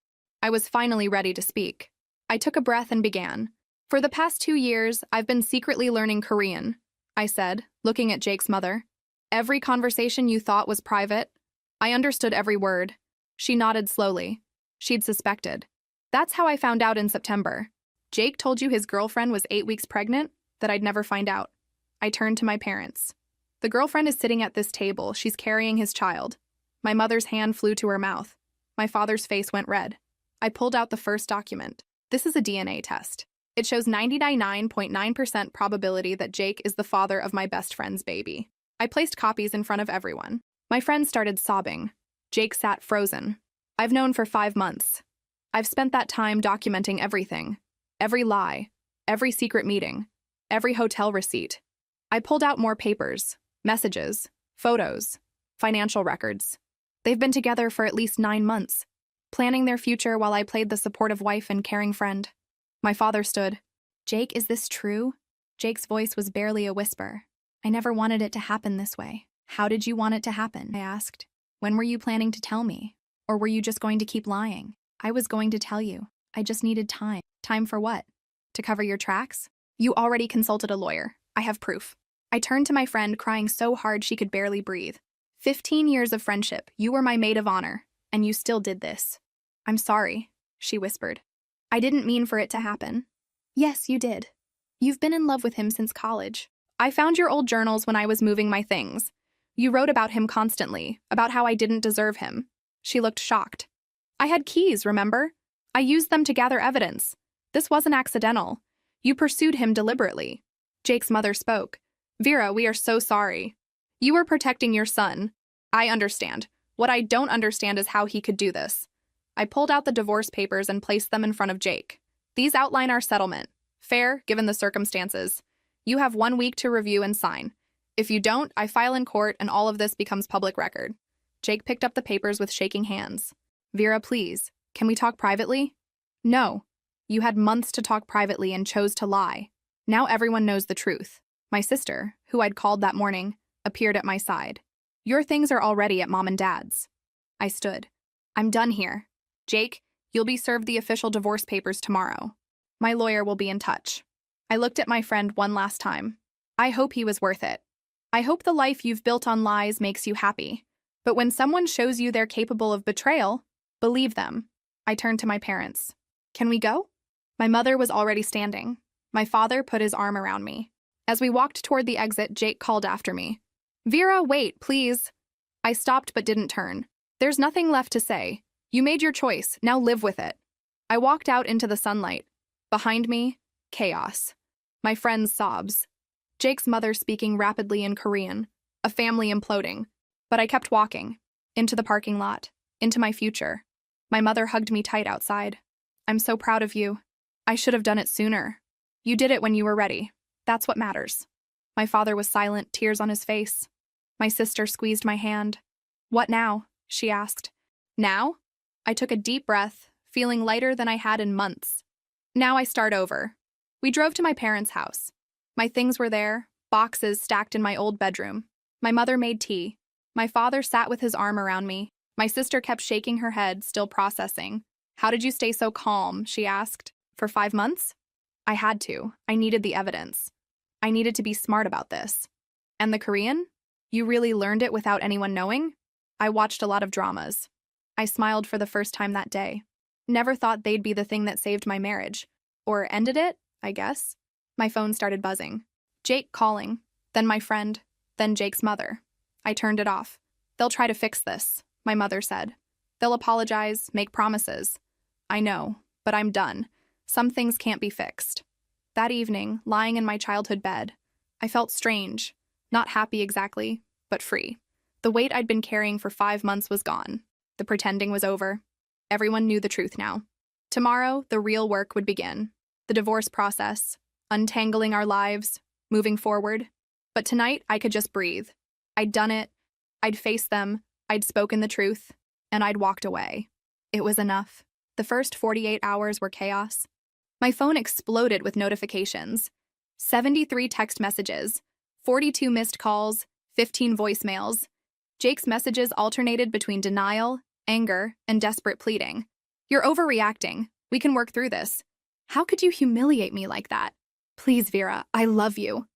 I was finally ready to speak. I took a breath and began. For the past 2 years, I've been secretly learning Korean, I said, looking at Jake's mother. Every conversation you thought was private, I understood every word. She nodded slowly. She'd suspected. That's how I found out in September. Jake told you his girlfriend was 8 weeks pregnant, that I'd never find out. I turned to my parents. The girlfriend is sitting at this table. She's carrying his child. My mother's hand flew to her mouth. My father's face went red. I pulled out the first document. This is a DNA test. It shows 99.9% probability that Jake is the father of my best friend's baby. I placed copies in front of everyone. My friend started sobbing. Jake sat frozen. I've known for 5 months. I've spent that time documenting everything. Every lie. Every secret meeting. Every hotel receipt. I pulled out more papers, messages, photos, financial records. They've been together for at least 9 months, planning their future while I played the supportive wife and caring friend. My father stood. Jake, is this true? Jake's voice was barely a whisper. I never wanted it to happen this way. How did you want it to happen? I asked. When were you planning to tell me? Or were you just going to keep lying? I was going to tell you. I just needed time. Time for what? To cover your tracks? You already consulted a lawyer. I have proof. I turned to my friend, crying so hard she could barely breathe. 15 years of friendship, you were my maid of honor, and you still did this. I'm sorry, she whispered. I didn't mean for it to happen. Yes, you did. You've been in love with him since college. I found your old journals when I was moving my things. You wrote about him constantly, about how I didn't deserve him. She looked shocked. I had keys, remember? I used them to gather evidence. This wasn't accidental. You pursued him deliberately. Jake's mother spoke. Vera, we are so sorry. You were protecting your son. I understand. What I don't understand is how he could do this. I pulled out the divorce papers and placed them in front of Jake. These outline our settlement. Fair, given the circumstances. You have 1 week to review and sign. If you don't, I file in court and all of this becomes public record. Jake picked up the papers with shaking hands. Vera, please, can we talk privately? No. You had months to talk privately and chose to lie. Now everyone knows the truth. My sister, who I'd called that morning, appeared at my side. Your things are already at Mom and Dad's. I stood. I'm done here. Jake, you'll be served the official divorce papers tomorrow. My lawyer will be in touch. I looked at my friend one last time. I hope he was worth it. I hope the life you've built on lies makes you happy. But when someone shows you they're capable of betrayal, believe them. I turned to my parents. Can we go? My mother was already standing. My father put his arm around me. As we walked toward the exit, Jake called after me. Vera, wait, please. I stopped but didn't turn. There's nothing left to say. You made your choice, now live with it. I walked out into the sunlight. Behind me, chaos. My friend's sobs. Jake's mother speaking rapidly in Korean. A family imploding. But I kept walking. Into the parking lot. Into my future. My mother hugged me tight outside. I'm so proud of you. I should have done it sooner. You did it when you were ready. That's what matters. My father was silent, tears on his face. My sister squeezed my hand. What now? She asked. Now? I took a deep breath, feeling lighter than I had in months. Now I start over. We drove to my parents' house. My things were there, boxes stacked in my old bedroom. My mother made tea. My father sat with his arm around me. My sister kept shaking her head, still processing. How did you stay so calm? She asked. For 5 months? I had to. I needed the evidence. I needed to be smart about this. And the Korean? You really learned it without anyone knowing? I watched a lot of dramas. I smiled for the first time that day. Never thought they'd be the thing that saved my marriage. Or ended it, I guess. My phone started buzzing. Jake calling. Then my friend. Then Jake's mother. I turned it off. They'll try to fix this, my mother said. They'll apologize, make promises. I know, but I'm done. Some things can't be fixed. That evening, lying in my childhood bed, I felt strange. Not happy exactly, but free. The weight I'd been carrying for 5 months was gone. The pretending was over. Everyone knew the truth now. Tomorrow, the real work would begin. The divorce process, untangling our lives, moving forward. But tonight, I could just breathe. I'd done it. I'd faced them. I'd spoken the truth. And I'd walked away. It was enough. The first 48 hours were chaos. My phone exploded with notifications. 73 text messages, 42 missed calls, 15 voicemails. Jake's messages alternated between denial, anger, and desperate pleading. You're overreacting. We can work through this. How could you humiliate me like that? Please, Vera, I love you.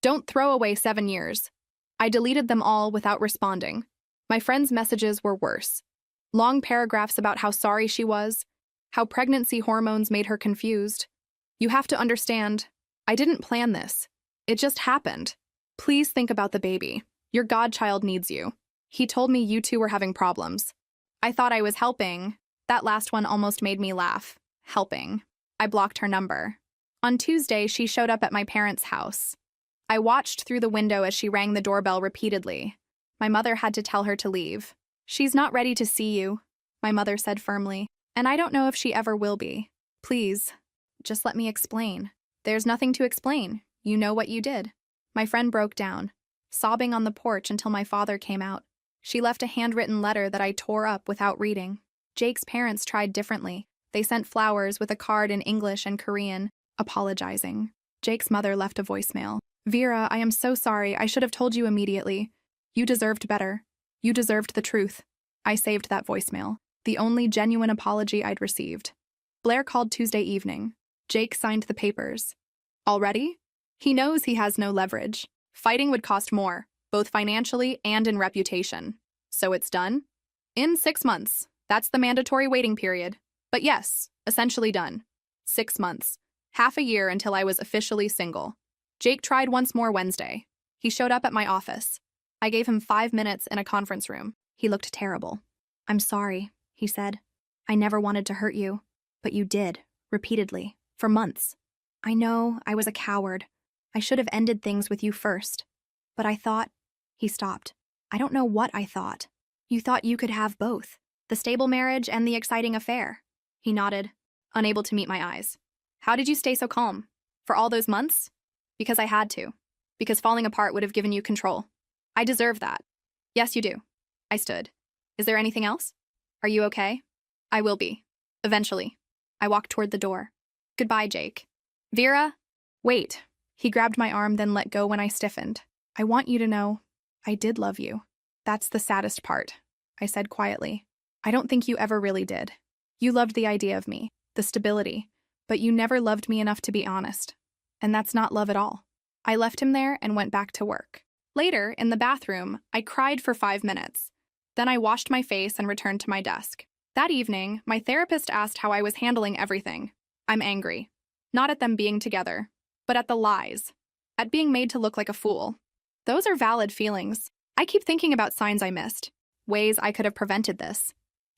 Don't throw away 7 years. I deleted them all without responding. My friend's messages were worse. Long paragraphs about how sorry she was, how pregnancy hormones made her confused. You have to understand, I didn't plan this. It just happened. Please think about the baby. Your godchild needs you. He told me you two were having problems. I thought I was helping. That last one almost made me laugh. Helping. I blocked her number. On Tuesday, she showed up at my parents' house. I watched through the window as she rang the doorbell repeatedly. My mother had to tell her to leave. She's not ready to see you, my mother said firmly, and I don't know if she ever will be. Please, just let me explain. There's nothing to explain. You know what you did. My friend broke down, sobbing on the porch until my father came out. She left a handwritten letter that I tore up without reading. Jake's parents tried differently. They sent flowers with a card in English and Korean, apologizing. Jake's mother left a voicemail. Vera, I am so sorry. I should have told you immediately. You deserved better. You deserved the truth. I saved that voicemail, the only genuine apology I'd received. Blair called Tuesday evening. Jake signed the papers. Already? He knows he has no leverage. Fighting would cost more, both financially and in reputation. So it's done? In 6 months. That's the mandatory waiting period. But yes, essentially done. 6 months. Half a year until I was officially single. Jake tried once more Wednesday. He showed up at my office. I gave him 5 minutes in a conference room. He looked terrible. "I'm sorry," he said. "I never wanted to hurt you, but you did, repeatedly, for months. I know I was a coward. I should have ended things with you first. But I thought—" He stopped. "I don't know what I thought. You thought you could have both, the stable marriage and the exciting affair." He nodded, unable to meet my eyes. "How did you stay so calm? For all those months?" "Because I had to. Because falling apart would have given you control. I deserve that." "Yes, you do." I stood. "Is there anything else? Are you okay?" "I will be. Eventually." I walked toward the door. "Goodbye, Jake." "Vera?" "Wait." He grabbed my arm, then let go when I stiffened. "I want you to know, I did love you. That's the saddest part," I said quietly. "I don't think you ever really did. You loved the idea of me, the stability, but you never loved me enough to be honest. And that's not love at all." I left him there and went back to work. Later, in the bathroom, I cried for 5 minutes. Then I washed my face and returned to my desk. That evening, my therapist asked how I was handling everything. I'm angry. Not at them being together, but at the lies. At being made to look like a fool. Those are valid feelings. I keep thinking about signs I missed. Ways I could have prevented this.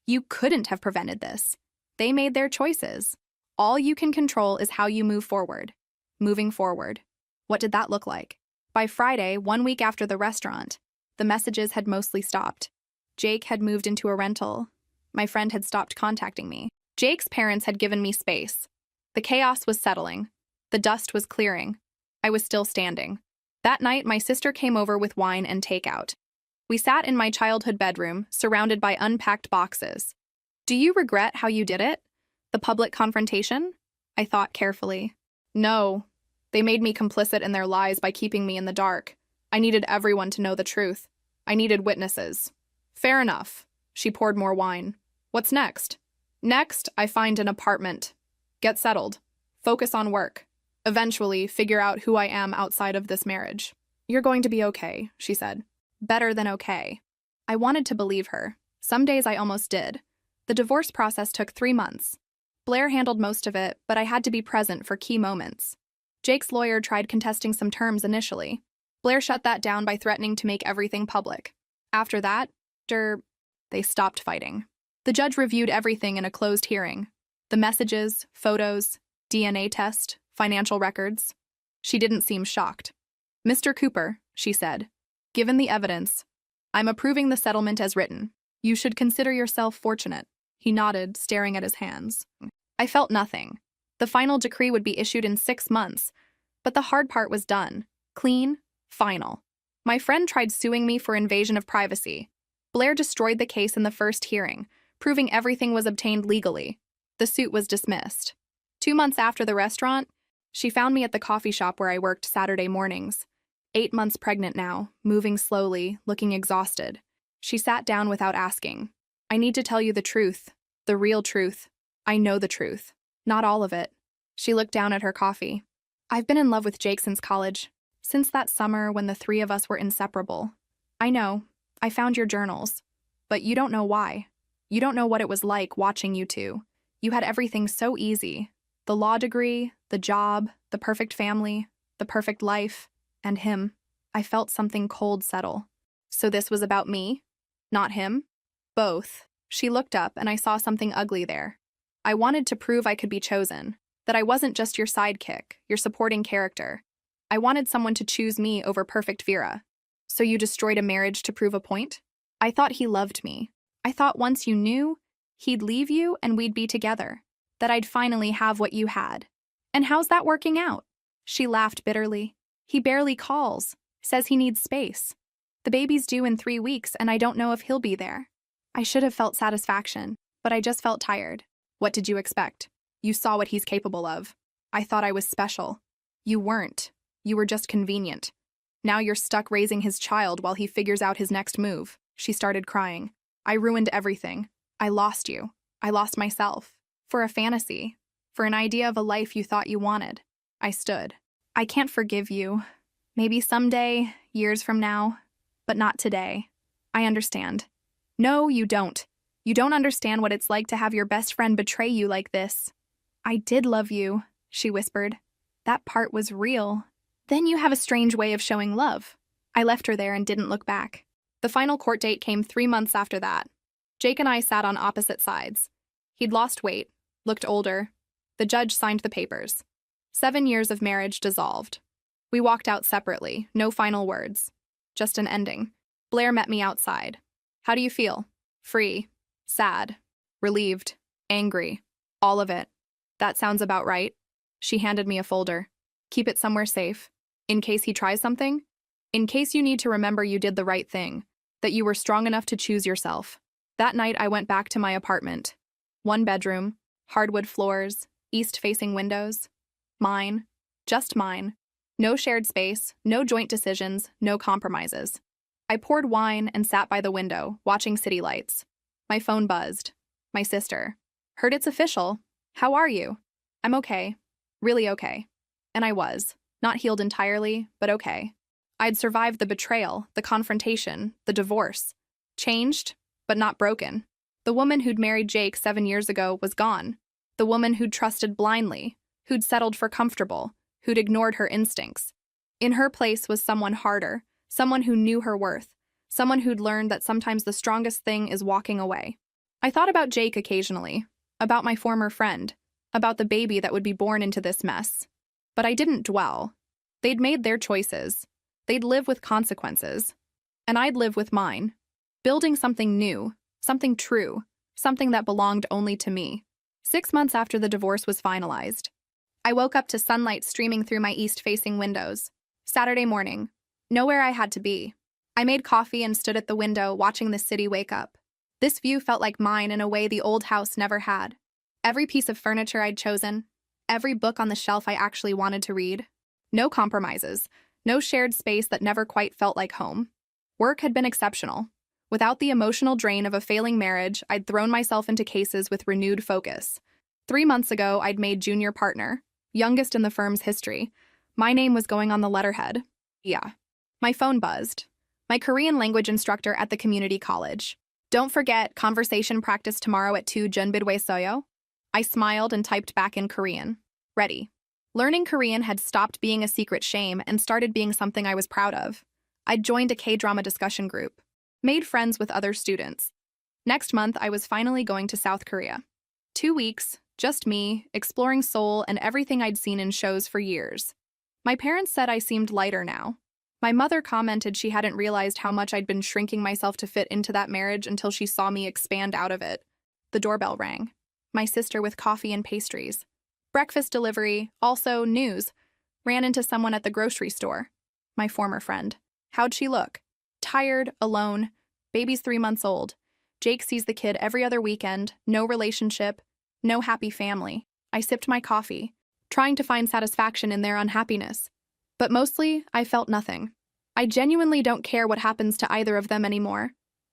You couldn't have prevented this. They made their choices. All you can control is how you move forward. Moving forward. What did that look like? By Friday, 1 week after the restaurant, the messages had mostly stopped. Jake had moved into a rental. My friend had stopped contacting me. Jake's parents had given me space. The chaos was settling. The dust was clearing. I was still standing. That night, my sister came over with wine and takeout. We sat in my childhood bedroom, surrounded by unpacked boxes. "Do you regret how you did it? The public confrontation?" I thought carefully. "No. They made me complicit in their lies by keeping me in the dark. I needed everyone to know the truth. I needed witnesses." "Fair enough." She poured more wine. "What's next?" "Next, I find an apartment. Get settled. Focus on work. Eventually, figure out who I am outside of this marriage." "You're going to be okay," she said. Better than okay. I wanted to believe her. Some days I almost did. The divorce process took 3 months. Blair handled most of it, but I had to be present for key moments. Jake's lawyer tried contesting some terms initially. Blair shut that down by threatening to make everything public. After that, they stopped fighting. The judge reviewed everything in a closed hearing. The messages, photos, DNA test, financial records. She didn't seem shocked. "Mr. Cooper," she said, "given the evidence, I'm approving the settlement as written. You should consider yourself fortunate." He nodded, staring at his hands. I felt nothing. The final decree would be issued in 6 months, but the hard part was done. Clean, final. My friend tried suing me for invasion of privacy. Blair destroyed the case in the first hearing, proving everything was obtained legally. The suit was dismissed. 2 months after the restaurant, she found me at the coffee shop where I worked Saturday mornings. 8 months pregnant now, moving slowly, looking exhausted. She sat down without asking. "I need to tell you the truth, the real truth. I know the truth. Not all of it." She looked down at her coffee. "I've been in love with Jake since college, since that summer when the 3 of us were inseparable. I know, I found your journals, but you don't know why. You don't know what it was like watching you two. You had everything so easy. The law degree, the job, the perfect family, the perfect life, and him. I felt something cold settle. So this was about me? Not him? Both." She looked up and I saw something ugly there. "I wanted to prove I could be chosen, that I wasn't just your sidekick, your supporting character. I wanted someone to choose me over perfect Vera. So you destroyed a marriage to prove a point? I thought he loved me. I thought once you knew, he'd leave you and we'd be together, that I'd finally have what you had. And how's that working out?" She laughed bitterly. "He barely calls, says he needs space. The baby's due in 3 weeks and I don't know if he'll be there. I should have felt satisfaction, but I just felt tired." "What did you expect? You saw what he's capable of. I thought I was special. You weren't. You were just convenient. Now you're stuck raising his child while he figures out his next move." She started crying. "I ruined everything. I lost you. I lost myself. For a fantasy. For an idea of a life you thought you wanted." I stood. I can't forgive you. Maybe someday, years from now, but not today. I understand. No, you don't. You don't understand what it's like to have your best friend betray you like this. I did love you, she whispered. That part was real. Then you have a strange way of showing love. I left her there and didn't look back. The final court date came 3 months after that. Jake and I sat on opposite sides. He'd lost weight, looked older. The judge signed the papers. 7 years of marriage dissolved. We walked out separately, no final words. Just an ending. Blair met me outside. How do you feel? Free, sad, relieved, angry, all of it. That sounds about right. She handed me a folder. Keep it somewhere safe. In case he tries something. In case you need to remember you did the right thing, that you were strong enough to choose yourself. That night I went back to my apartment. 1 bedroom, hardwood floors, east-facing windows. Mine. Just mine. No shared space, no joint decisions, no compromises. I poured wine and sat by the window, watching city lights. My phone buzzed. My sister. Heard it's official. How are you? I'm okay. Really okay. And I was. Not healed entirely, but okay. I'd survived the betrayal, the confrontation, the divorce. Changed, but not broken. The woman who'd married Jake 7 years ago was gone. The woman who'd trusted blindly, who'd settled for comfortable, who'd ignored her instincts. In her place was someone harder, someone who knew her worth, someone who'd learned that sometimes the strongest thing is walking away. I thought about Jake occasionally, about my former friend, about the baby that would be born into this mess. But I didn't dwell. They'd made their choices. They'd live with consequences. And I'd live with mine. Building something new, something true, something that belonged only to me. 6 months after the divorce was finalized, I woke up to sunlight streaming through my east-facing windows. Saturday morning. Nowhere I had to be. I made coffee and stood at the window watching the city wake up. This view felt like mine in a way the old house never had. Every piece of furniture I'd chosen, every book on the shelf I actually wanted to read. No compromises, no shared space that never quite felt like home. Work had been exceptional. Without the emotional drain of a failing marriage, I'd thrown myself into cases with renewed focus. 3 months ago, I'd made junior partner, youngest in the firm's history. My name was going on the letterhead. Yeah. My phone buzzed. My Korean language instructor at the community college. Don't forget, conversation practice tomorrow at 2 Junbidwe Soyo. I smiled and typed back in Korean. Ready. Learning Korean had stopped being a secret shame and started being something I was proud of. I'd joined a K-drama discussion group. Made friends with other students. Next month, I was finally going to South Korea. 2 weeks, just me, exploring Seoul and everything I'd seen in shows for years. My parents said I seemed lighter now. My mother commented she hadn't realized how much I'd been shrinking myself to fit into that marriage until she saw me expand out of it. The doorbell rang. My sister with coffee and pastries. Breakfast delivery, also news. Ran into someone at the grocery store. My former friend. How'd she look? Tired, alone. Baby's 3 months old. Jake sees the kid every other weekend. No relationship. No happy family. I sipped my coffee, trying to find satisfaction in their unhappiness. But mostly, I felt nothing. I genuinely don't care what happens to either of them anymore.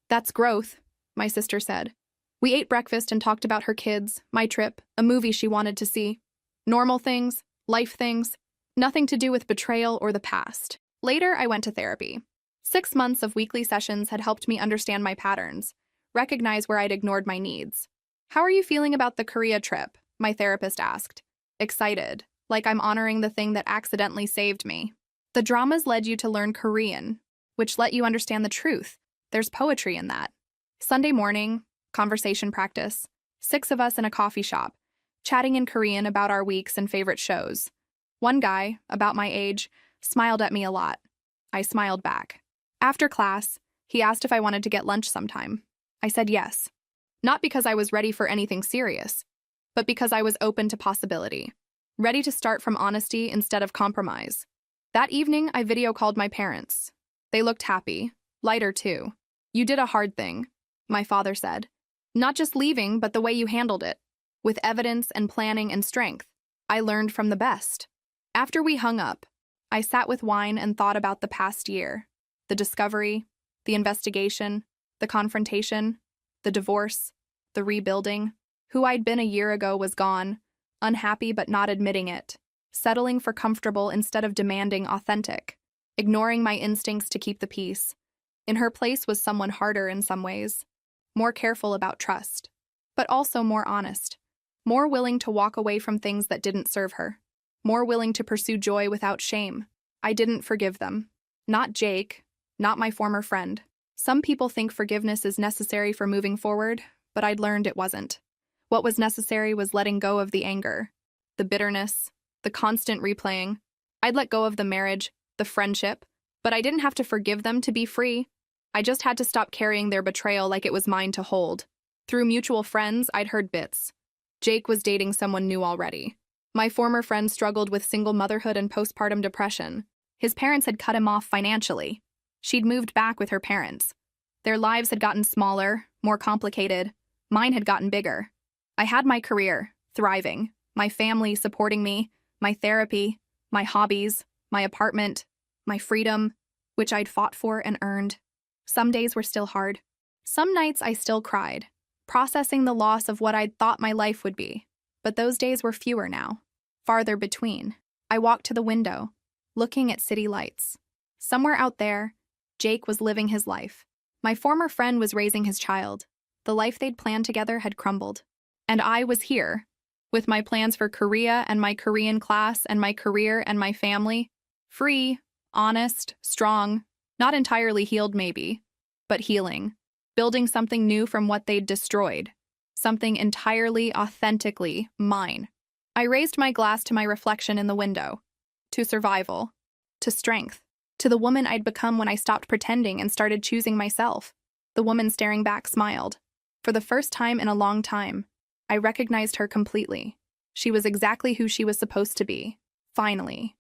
That's growth, my sister said. We ate breakfast and talked about her kids, my trip, a movie she wanted to see. Normal things, life things, nothing to do with betrayal or the past. Later, I went to therapy. 6 months of weekly sessions had helped me understand my patterns, recognize where I'd ignored my needs. How are you feeling about the Korea trip? My therapist asked. Excited, like I'm honoring the thing that accidentally saved me. The dramas led you to learn Korean, which let you understand the truth. There's poetry in that. Sunday morning, conversation practice. 6 of us in a coffee shop, chatting in Korean about our weeks and favorite shows. One guy, about my age, smiled at me a lot. I smiled back. After class, he asked if I wanted to get lunch sometime. I said yes. Not because I was ready for anything serious, but because I was open to possibility. Ready to start from honesty instead of compromise. That evening, I video called my parents. They looked happy, lighter too. You did a hard thing, my father said. Not just leaving, but the way you handled it. With evidence and planning and strength. I learned from the best. After we hung up, I sat with wine and thought about the past year. The discovery, the investigation, the confrontation, the divorce, the rebuilding. Who I'd been a year ago was gone, unhappy but not admitting it. settling for comfortable instead of demanding authentic, ignoring my instincts to keep the peace. In her place was someone harder in some ways, more careful about trust, but also more honest, more willing to walk away from things that didn't serve her, more willing to pursue joy without shame. I didn't forgive them. Not Jake, not my former friend. Some people think forgiveness is necessary for moving forward, but I'd learned it wasn't. What was necessary was letting go of the anger, the bitterness, the constant replaying. I'd let go of the marriage, the friendship, but I didn't have to forgive them to be free. I just had to stop carrying their betrayal like it was mine to hold. Through mutual friends, I'd heard bits. Jake was dating someone new already. My former friend struggled with single motherhood and postpartum depression. His parents had cut him off financially. She'd moved back with her parents. Their lives had gotten smaller, more complicated. Mine had gotten bigger. I had my career, thriving, my family supporting me, my therapy, my hobbies, my apartment, my freedom, which I'd fought for and earned. Some days were still hard. Some nights I still cried, processing the loss of what I'd thought my life would be. But those days were fewer now, farther between. I walked to the window, looking at city lights. Somewhere out there, Jake was living his life. My former friend was raising his child. The life they'd planned together had crumbled. And I was here, with my plans for Korea and my Korean class and my career and my family. Free, honest, strong, not entirely healed maybe, but healing. Building something new from what they'd destroyed. Something entirely, authentically mine. I raised my glass to my reflection in the window. To survival. To strength. To the woman I'd become when I stopped pretending and started choosing myself. The woman staring back smiled. For the first time in a long time, I recognized her completely. She was exactly who she was supposed to be. Finally.